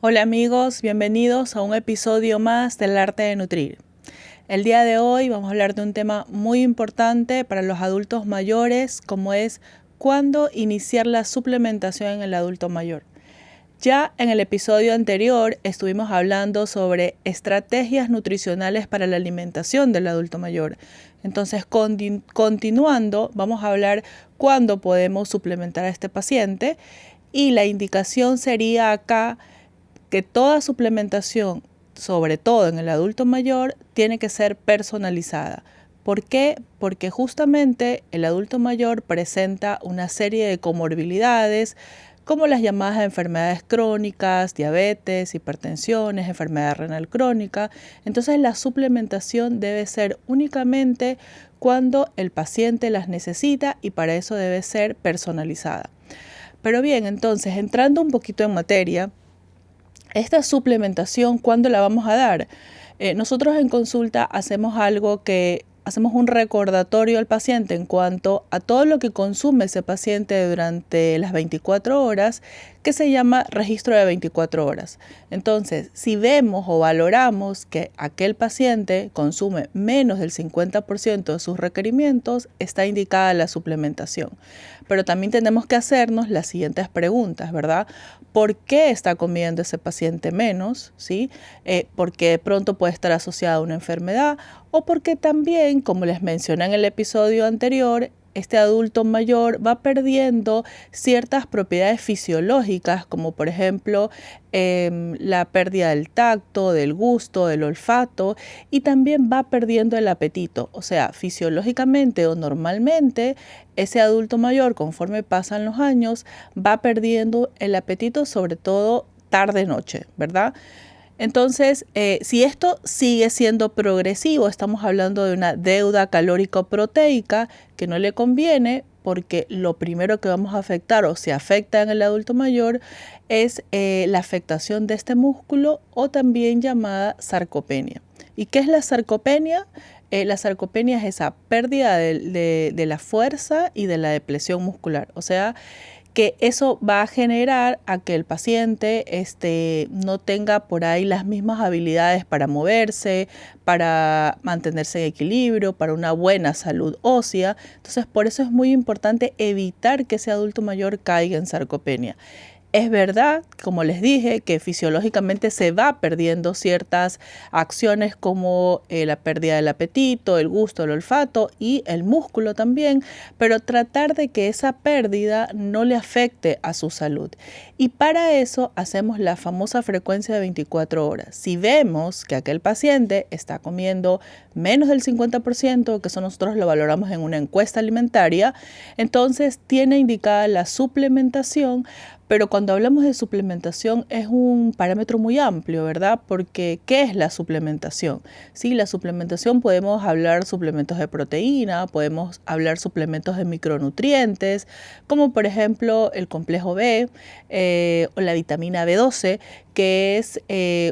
Hola amigos, bienvenidos a un episodio más del arte de nutrir. El día de hoy vamos a hablar de un tema muy importante para los adultos mayores, como es cuándo iniciar la suplementación en el adulto mayor. Ya en el episodio anterior estuvimos hablando sobre estrategias nutricionales para la alimentación del adulto mayor. Entonces, continuando, vamos a hablar cuándo podemos suplementar a este paciente y la indicación sería acá que toda suplementación, sobre todo en el adulto mayor, tiene que ser personalizada. ¿Por qué? Porque justamente el adulto mayor presenta una serie de comorbilidades, como las llamadas enfermedades crónicas, diabetes, hipertensiones, enfermedad renal crónica. Entonces la suplementación debe ser únicamente cuando el paciente las necesita y para eso debe ser personalizada. Pero bien, entonces entrando un poquito en materia, esta suplementación, ¿cuándo la vamos a dar? Nosotros en consulta hacemos hacemos un recordatorio al paciente en cuanto a todo lo que consume ese paciente durante las 24 horas, que se llama registro de 24 horas. Entonces, si vemos o valoramos que aquel paciente consume menos del 50% de sus requerimientos, está indicada la suplementación. Pero también tenemos que hacernos las siguientes preguntas, ¿verdad? ¿Por qué está comiendo ese paciente menos? ¿Sí? Porque de pronto puede estar asociada a una enfermedad o porque también, como les mencioné en el episodio anterior, este adulto mayor va perdiendo ciertas propiedades fisiológicas, como por ejemplo la pérdida del tacto, del gusto, del olfato, y también va perdiendo el apetito. O sea, fisiológicamente o normalmente, ese adulto mayor, conforme pasan los años, va perdiendo el apetito, sobre todo tarde-noche, ¿verdad? Entonces, si esto sigue siendo progresivo, estamos hablando de una deuda calórico-proteica que no le conviene, porque lo primero que vamos a afectar o se afecta en el adulto mayor es la afectación de este músculo, o también llamada sarcopenia. ¿Y qué es la sarcopenia? La sarcopenia es esa pérdida de la fuerza y de la depresión muscular. O sea, que eso va a generar a que el paciente no tenga por ahí las mismas habilidades para moverse, para mantenerse en equilibrio, para una buena salud ósea. Entonces, por eso es muy importante evitar que ese adulto mayor caiga en sarcopenia. Es verdad, como les dije, que fisiológicamente se va perdiendo ciertas acciones como la pérdida del apetito, el gusto, el olfato y el músculo también, pero tratar de que esa pérdida no le afecte a su salud. Y para eso hacemos la famosa frecuencia de 24 horas. Si vemos que aquel paciente está comiendo menos del 50%, que eso nosotros lo valoramos en una encuesta alimentaria, entonces tiene indicada la suplementación. Pero cuando hablamos de suplementación es un parámetro muy amplio, ¿verdad? Porque ¿qué es la suplementación? Sí, la suplementación podemos hablar suplementos de proteína, podemos hablar suplementos de micronutrientes, como por ejemplo el complejo B o la vitamina B12, que es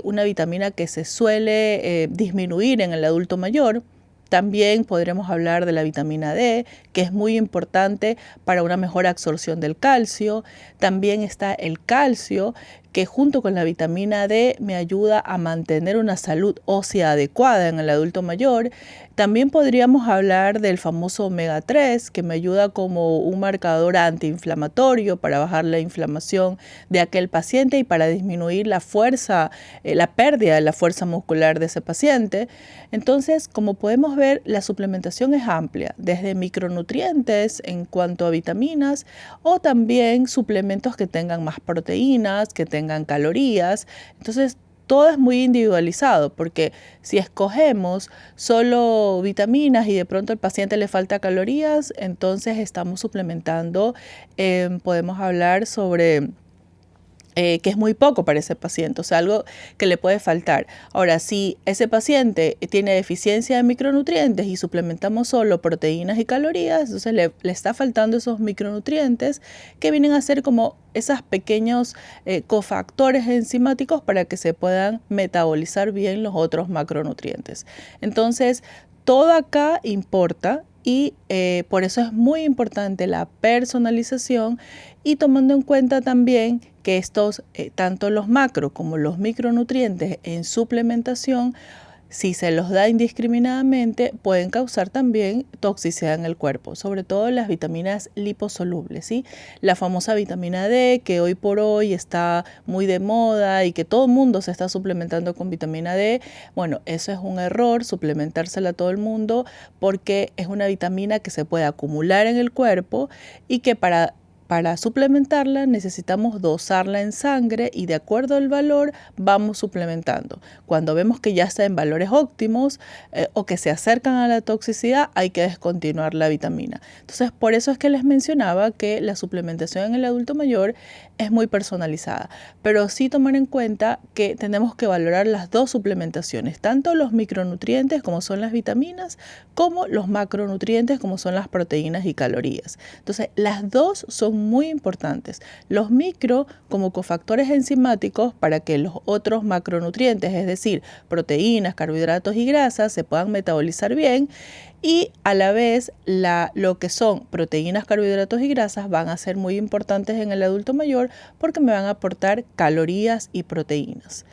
una vitamina que se suele disminuir en el adulto mayor. También podremos hablar de la vitamina D, que es muy importante para una mejor absorción del calcio. También está el calcio, que junto con la vitamina D me ayuda a mantener una salud ósea adecuada en el adulto mayor. También podríamos hablar del famoso omega 3, que me ayuda como un marcador antiinflamatorio para bajar la inflamación de aquel paciente y para disminuir la fuerza, la pérdida de la fuerza muscular de ese paciente. Entonces, como podemos ver, la suplementación es amplia, desde micronutrientes en cuanto a vitaminas o también suplementos que tengan más proteínas, que tengan calorías. Entonces, todo es muy individualizado, porque si escogemos solo vitaminas y de pronto al paciente le falta calorías, entonces estamos suplementando. Podemos hablar sobre que es muy poco para ese paciente, o sea, algo que le puede faltar. Ahora, si ese paciente tiene deficiencia de micronutrientes y suplementamos solo proteínas y calorías, entonces le está faltando esos micronutrientes que vienen a ser como esos pequeños cofactores enzimáticos para que se puedan metabolizar bien los otros macronutrientes. Entonces, todo acá importa y por eso es muy importante la personalización y tomando en cuenta también que estos, tanto los macro como los micronutrientes en suplementación, si se los da indiscriminadamente, pueden causar también toxicidad en el cuerpo, sobre todo las vitaminas liposolubles, ¿sí? La famosa vitamina D, que hoy por hoy está muy de moda y que todo el mundo se está suplementando con vitamina D. Bueno, eso es un error, suplementársela a todo el mundo, porque es una vitamina que se puede acumular en el cuerpo y que para suplementarla necesitamos dosarla en sangre y de acuerdo al valor vamos suplementando. Cuando vemos que ya está en valores óptimos o que se acercan a la toxicidad, hay que descontinuar la vitamina. Entonces, por eso es que les mencionaba que la suplementación en el adulto mayor es muy personalizada, pero sí tomar en cuenta que tenemos que valorar las dos suplementaciones, tanto los micronutrientes como son las vitaminas, como los macronutrientes como son las proteínas y calorías. Entonces, las dos son muy importantes. Los micro como cofactores enzimáticos para que los otros macronutrientes, es decir, proteínas, carbohidratos y grasas, se puedan metabolizar bien y a la vez lo que son proteínas, carbohidratos y grasas van a ser muy importantes en el adulto mayor porque me van a aportar calorías y proteínas.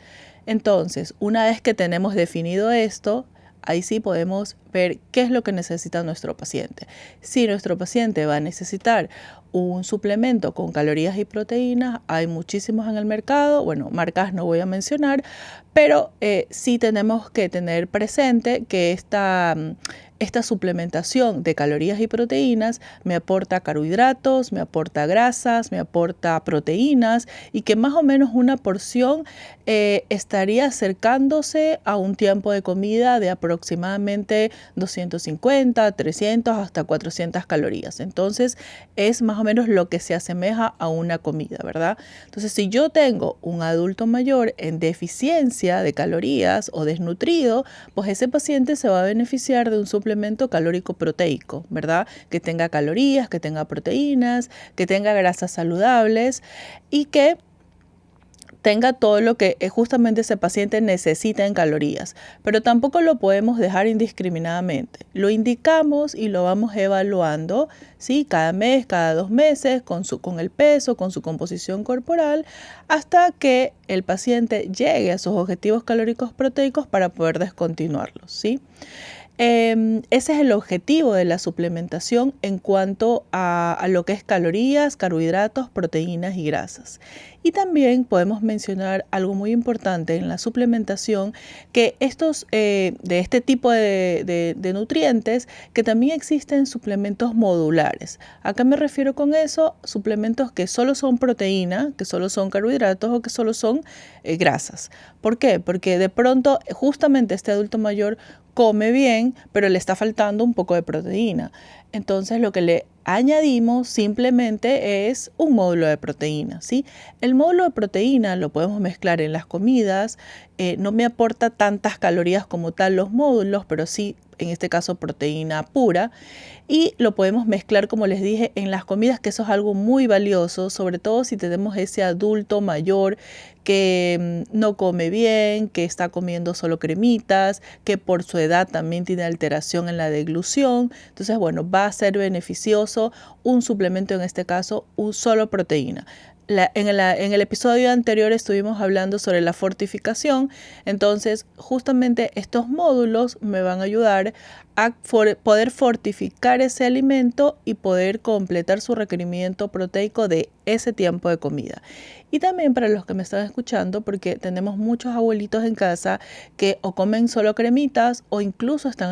Entonces, una vez que tenemos definido esto, ahí sí podemos ver qué es lo que necesita nuestro paciente. Si nuestro paciente va a necesitar un suplemento con calorías y proteínas, hay muchísimos en el mercado, bueno, marcas no voy a mencionar, pero sí tenemos que tener presente que esta suplementación de calorías y proteínas me aporta carbohidratos, me aporta grasas, me aporta proteínas y que más o menos una porción estaría acercándose a un tiempo de comida de aproximadamente 250, 300 hasta 400 calorías. Entonces es más o menos lo que se asemeja a una comida, ¿verdad? Entonces si yo tengo un adulto mayor en deficiencia de calorías o desnutrido, pues ese paciente se va a beneficiar de un suplemento calórico proteico, ¿verdad? Que tenga calorías, que tenga proteínas, que tenga grasas saludables y que tenga todo lo que justamente ese paciente necesita en calorías, pero tampoco lo podemos dejar indiscriminadamente. Lo indicamos y lo vamos evaluando, ¿sí? Cada mes, cada 2 meses, con el peso, con su composición corporal, hasta que el paciente llegue a sus objetivos calóricos proteicos para poder descontinuarlos, ¿sí? Ese es el objetivo de la suplementación en cuanto a lo que es calorías, carbohidratos, proteínas y grasas. Y también podemos mencionar algo muy importante en la suplementación, que de este tipo de nutrientes, que también existen suplementos modulares. ¿A qué me refiero con eso? Suplementos que solo son proteína, que solo son carbohidratos o que solo son grasas. ¿Por qué? Porque de pronto justamente este adulto mayor come bien, pero le está faltando un poco de proteína. Entonces lo que le añadimos simplemente es un módulo de proteína, ¿sí? El módulo de proteína lo podemos mezclar en las comidas, no me aporta tantas calorías como tal los módulos, pero sí en este caso proteína pura y lo podemos mezclar, como les dije, en las comidas, que eso es algo muy valioso, sobre todo si tenemos ese adulto mayor que no come bien, que está comiendo solo cremitas, que por su edad también tiene alteración en la deglución. Entonces, bueno, va a ser beneficioso un suplemento, en este caso, un solo proteína. En el episodio anterior estuvimos hablando sobre la fortificación, entonces justamente estos módulos me van a ayudar a poder fortificar ese alimento y poder completar su requerimiento proteico de ese tiempo de comida. Y también para los que me están escuchando, porque tenemos muchos abuelitos en casa que o comen solo cremitas o incluso están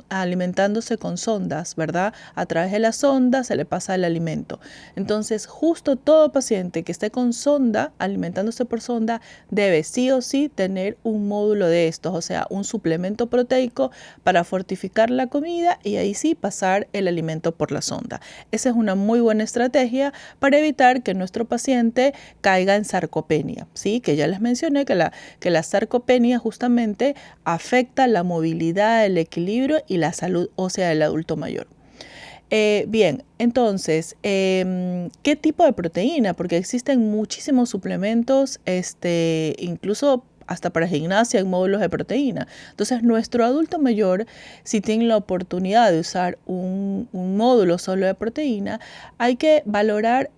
alimentándose con sondas, ¿verdad? A través de la sonda se le pasa el alimento. Entonces, justo todo paciente que esté con sonda, alimentándose por sonda, debe sí o sí tener un módulo de estos, o sea, un suplemento proteico para fortificar la comida y ahí sí pasar el alimento por la sonda. Esa es una muy buena estrategia para evitar que nuestro paciente caiga en sarcopenia, ¿sí? Que ya les mencioné que la sarcopenia justamente afecta la movilidad, el equilibrio y la salud ósea del adulto mayor. Bien, entonces, ¿qué tipo de proteína? Porque existen muchísimos suplementos, incluso hasta para gimnasia en módulos de proteína. Entonces, nuestro adulto mayor, si tiene la oportunidad de usar un módulo solo de proteína, hay que valorar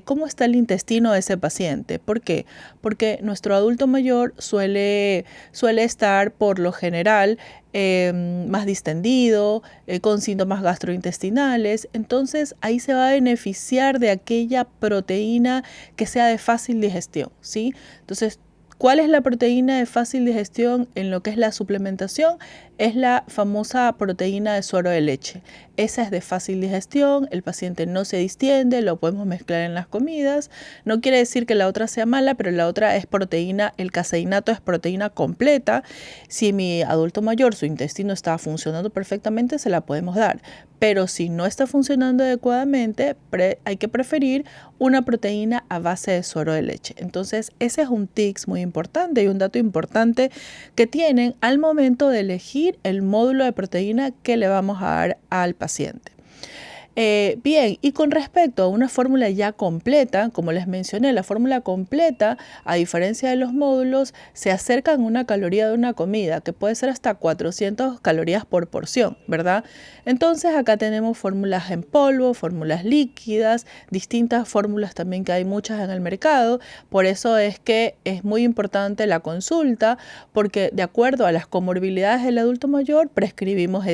cómo está el intestino de ese paciente. ¿Por qué? Porque nuestro adulto mayor suele estar por lo general más distendido, con síntomas gastrointestinales. Entonces ahí se va a beneficiar de aquella proteína que sea de fácil digestión, ¿sí? Entonces, ¿cuál es la proteína de fácil digestión en lo que es la suplementación? Es la famosa proteína de suero de leche. Esa es de fácil digestión, el paciente no se distiende, lo podemos mezclar en las comidas. No quiere decir que la otra sea mala, pero la otra es proteína, el caseinato es proteína completa. Si mi adulto mayor, su intestino está funcionando perfectamente, se la podemos dar. Pero si no está funcionando adecuadamente, hay que preferir una proteína a base de suero de leche. Entonces, ese es un tips muy importante y un dato importante que tienen al momento de elegir el módulo de proteína que le vamos a dar al paciente. Bien, y con respecto a una fórmula ya completa, como les mencioné, la fórmula completa, a diferencia de los módulos, se acerca en una caloría de una comida, que puede ser hasta 400 calorías por porción, ¿verdad? Entonces acá tenemos fórmulas en polvo, fórmulas líquidas, distintas fórmulas también que hay muchas en el mercado. Por eso es que es muy importante la consulta, porque de acuerdo a las comorbilidades del adulto mayor, prescribimos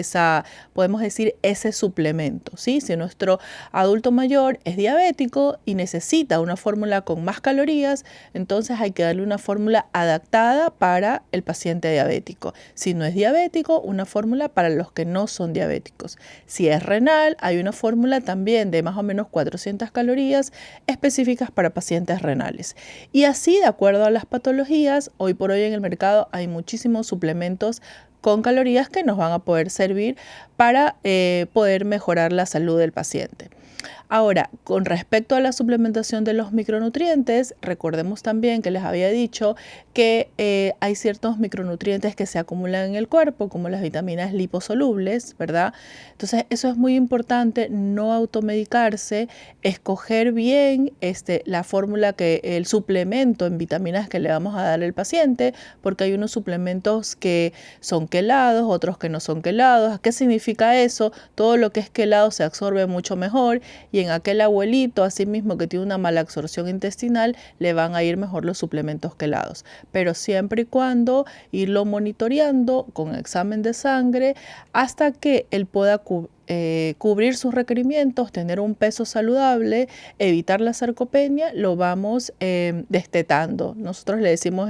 podemos decir, ese suplemento, ¿sí? Si nuestro adulto mayor es diabético y necesita una fórmula con más calorías, entonces hay que darle una fórmula adaptada para el paciente diabético. Si no es diabético, una fórmula para los que no son diabéticos. Si es renal, hay una fórmula también de más o menos 400 calorías específicas para pacientes renales. Y así, de acuerdo a las patologías, hoy por hoy en el mercado hay muchísimos suplementos con calorías que nos van a poder servir para poder mejorar la salud del paciente. Ahora, con respecto a la suplementación de los micronutrientes, recordemos también que les había dicho que hay ciertos micronutrientes que se acumulan en el cuerpo, como las vitaminas liposolubles, ¿verdad? Entonces, eso es muy importante, no automedicarse, escoger bien la fórmula el suplemento en vitaminas que le vamos a dar al paciente, porque hay unos suplementos que son quelados, otros que no son quelados. ¿Qué significa eso? Todo lo que es quelado se absorbe mucho mejor y en aquel abuelito, así mismo que tiene una mala absorción intestinal, le van a ir mejor los suplementos quelados. Pero siempre y cuando irlo monitoreando con examen de sangre hasta que él pueda cubrir sus requerimientos, tener un peso saludable, evitar la sarcopenia, lo vamos destetando. Nosotros le decimos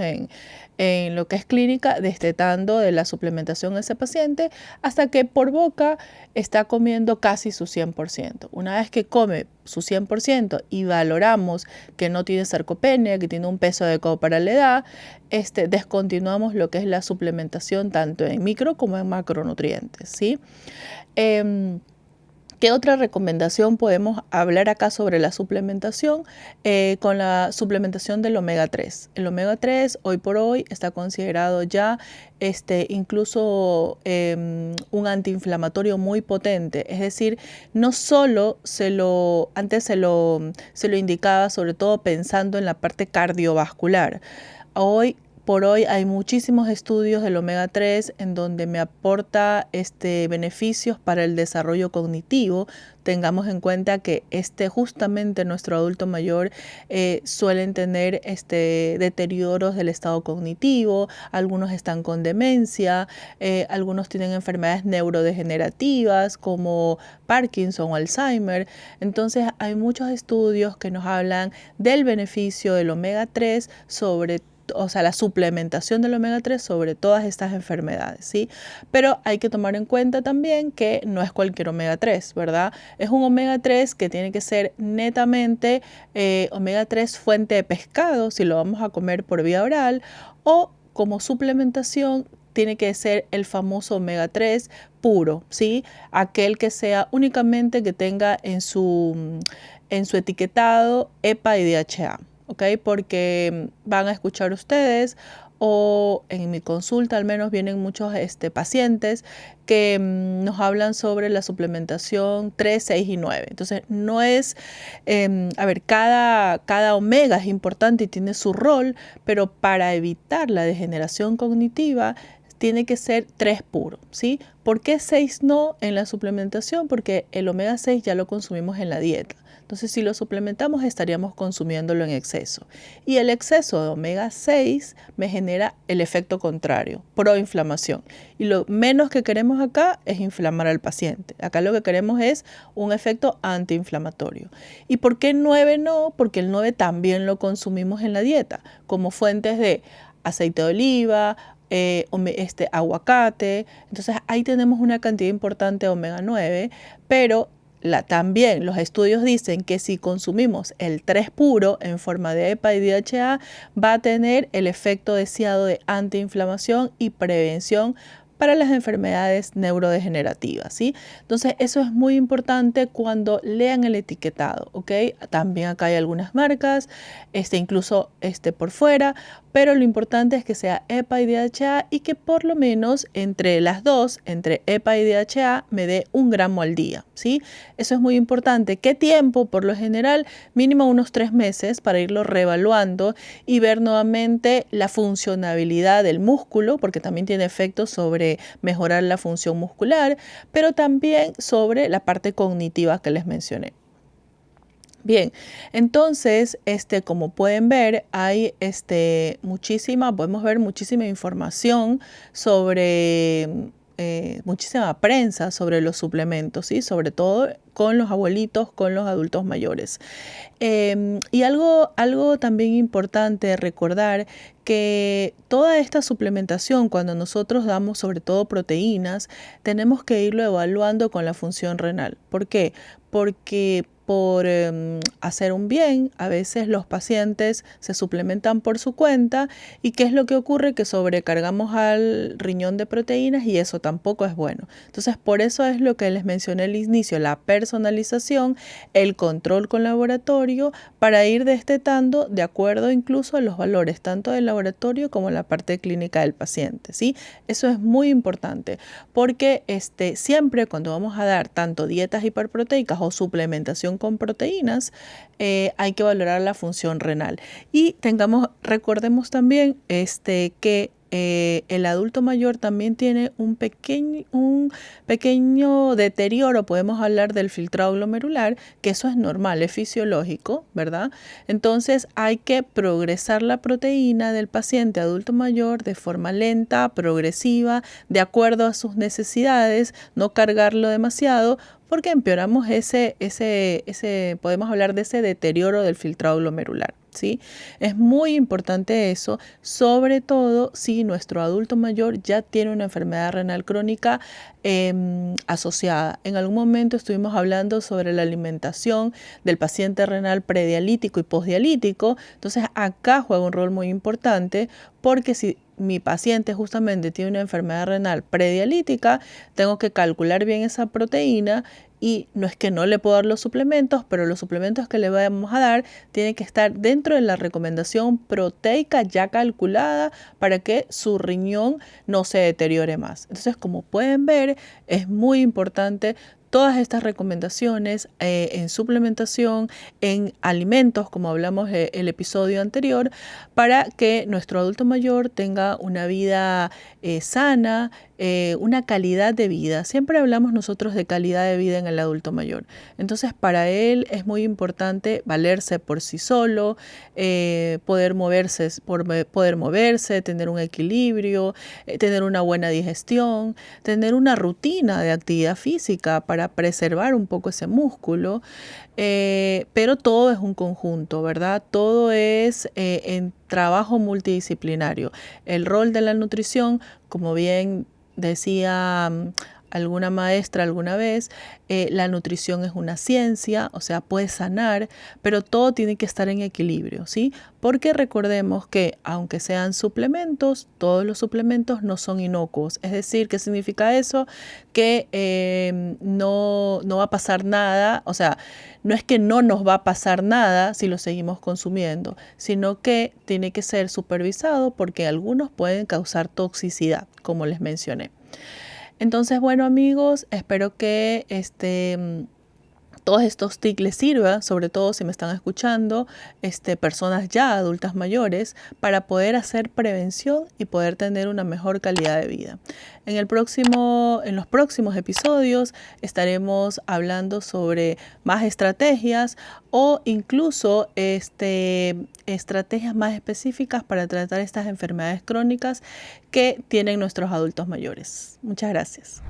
en lo que es clínica, destetando de la suplementación a ese paciente hasta que por boca está comiendo casi su 100%. Una vez que come su 100% y valoramos que no tiene sarcopenia, que tiene un peso adecuado para la edad, descontinuamos lo que es la suplementación tanto en micro como en macronutrientes, ¿sí? ¿Qué otra recomendación podemos hablar acá sobre la suplementación? Con la suplementación del omega 3. El omega 3 hoy por hoy está considerado ya incluso un antiinflamatorio muy potente. Es decir, no solo antes se lo indicaba sobre todo pensando en la parte cardiovascular. Hoy por hoy hay muchísimos estudios del omega 3 en donde me aporta beneficios para el desarrollo cognitivo. Tengamos en cuenta que justamente nuestro adulto mayor suelen tener deterioros del estado cognitivo, algunos están con demencia, algunos tienen enfermedades neurodegenerativas como Parkinson o Alzheimer. Entonces hay muchos estudios que nos hablan del beneficio del omega 3 la suplementación del omega 3 sobre todas estas enfermedades, ¿sí? Pero hay que tomar en cuenta también que no es cualquier omega 3, ¿verdad? Es un omega 3 que tiene que ser netamente omega 3 fuente de pescado, si lo vamos a comer por vía oral, o como suplementación tiene que ser el famoso omega 3 puro, ¿sí? Aquel que sea únicamente que tenga en su etiquetado EPA y DHA. ¿Ok? Porque van a escuchar ustedes o en mi consulta al menos vienen muchos pacientes que nos hablan sobre la suplementación 3, 6 y 9. Entonces no es, cada omega es importante y tiene su rol, pero para evitar la degeneración cognitiva tiene que ser 3 puro, ¿sí? ¿Por qué 6 no en la suplementación? Porque el omega 6 ya lo consumimos en la dieta. Entonces, si lo suplementamos, estaríamos consumiéndolo en exceso. Y el exceso de omega 6 me genera el efecto contrario, proinflamación. Y lo menos que queremos acá es inflamar al paciente. Acá lo que queremos es un efecto antiinflamatorio. ¿Y por qué 9 no? Porque el 9 también lo consumimos en la dieta, como fuentes de aceite de oliva, aguacate. Entonces ahí tenemos una cantidad importante de omega 9, pero también los estudios dicen que si consumimos el 3 puro en forma de EPA y DHA va a tener el efecto deseado de antiinflamación y prevención para las enfermedades neurodegenerativas, ¿sí? Entonces eso es muy importante cuando lean el etiquetado, ¿ok? También acá hay algunas marcas, incluso por fuera, pero lo importante es que sea EPA y DHA y que por lo menos entre las dos, entre EPA y DHA, me dé 1 gramo al día, ¿sí? Eso es muy importante. ¿Qué tiempo? Por lo general, mínimo unos 3 meses para irlo reevaluando y ver nuevamente la funcionabilidad del músculo, porque también tiene efectos sobre mejorar la función muscular, pero también sobre la parte cognitiva que les mencioné. Bien, entonces, como pueden ver, hay podemos ver muchísima información sobre, muchísima prensa sobre los suplementos, ¿sí? Sobre todo con los abuelitos, con los adultos mayores. Y algo también importante recordar que toda esta suplementación, cuando nosotros damos sobre todo proteínas, tenemos que irlo evaluando con la función renal. ¿Por qué? Porque por hacer un bien, a veces los pacientes se suplementan por su cuenta y ¿qué es lo que ocurre? Que sobrecargamos al riñón de proteínas y eso tampoco es bueno. Entonces, por eso es lo que les mencioné al inicio, la personalización, el control con laboratorio para ir destetando de acuerdo incluso a los valores tanto del laboratorio como la parte clínica del paciente, ¿sí? Eso es muy importante porque siempre cuando vamos a dar tanto dietas hiperproteicas o suplementación con proteínas, hay que valorar la función renal. Y recordemos también que el adulto mayor también tiene un pequeño deterioro, podemos hablar del filtrado glomerular, que eso es normal, es fisiológico, ¿verdad? Entonces hay que progresar la proteína del paciente adulto mayor de forma lenta, progresiva, de acuerdo a sus necesidades, no cargarlo demasiado, porque empeoramos podemos hablar de ese deterioro del filtrado glomerular, ¿sí? Es muy importante eso, sobre todo si nuestro adulto mayor ya tiene una enfermedad renal crónica asociada. En algún momento estuvimos hablando sobre la alimentación del paciente renal predialítico y postdialítico, entonces acá juega un rol muy importante porque si mi paciente justamente tiene una enfermedad renal predialítica, tengo que calcular bien esa proteína y no es que no le puedo dar los suplementos, pero los suplementos que le vamos a dar tienen que estar dentro de la recomendación proteica ya calculada para que su riñón no se deteriore más. Entonces, como pueden ver, es muy importante todas estas recomendaciones en suplementación, en alimentos, como hablamos el episodio anterior, para que nuestro adulto mayor tenga una vida sana, una calidad de vida. Siempre hablamos nosotros de calidad de vida en el adulto mayor. Entonces, para él es muy importante valerse por sí solo, poder moverse, tener un equilibrio, tener una buena digestión, tener una rutina de actividad física para preservar un poco ese músculo, pero todo es un conjunto, ¿verdad? Todo es en trabajo multidisciplinario. El rol de la nutrición, como bien decía alguna maestra alguna vez, la nutrición es una ciencia, o sea, puede sanar, pero todo tiene que estar en equilibrio, ¿sí? Porque recordemos que aunque sean suplementos, todos los suplementos no son inocuos. Es decir, ¿qué significa eso? Que no va a pasar nada, o sea, no es que no nos va a pasar nada si lo seguimos consumiendo, sino que tiene que ser supervisado porque algunos pueden causar toxicidad, como les mencioné. Entonces, bueno amigos, espero que todos estos tips les sirvan, sobre todo si me están escuchando, personas ya adultas mayores, para poder hacer prevención y poder tener una mejor calidad de vida. En los próximos episodios estaremos hablando sobre más estrategias o incluso estrategias más específicas para tratar estas enfermedades crónicas que tienen nuestros adultos mayores. Muchas gracias.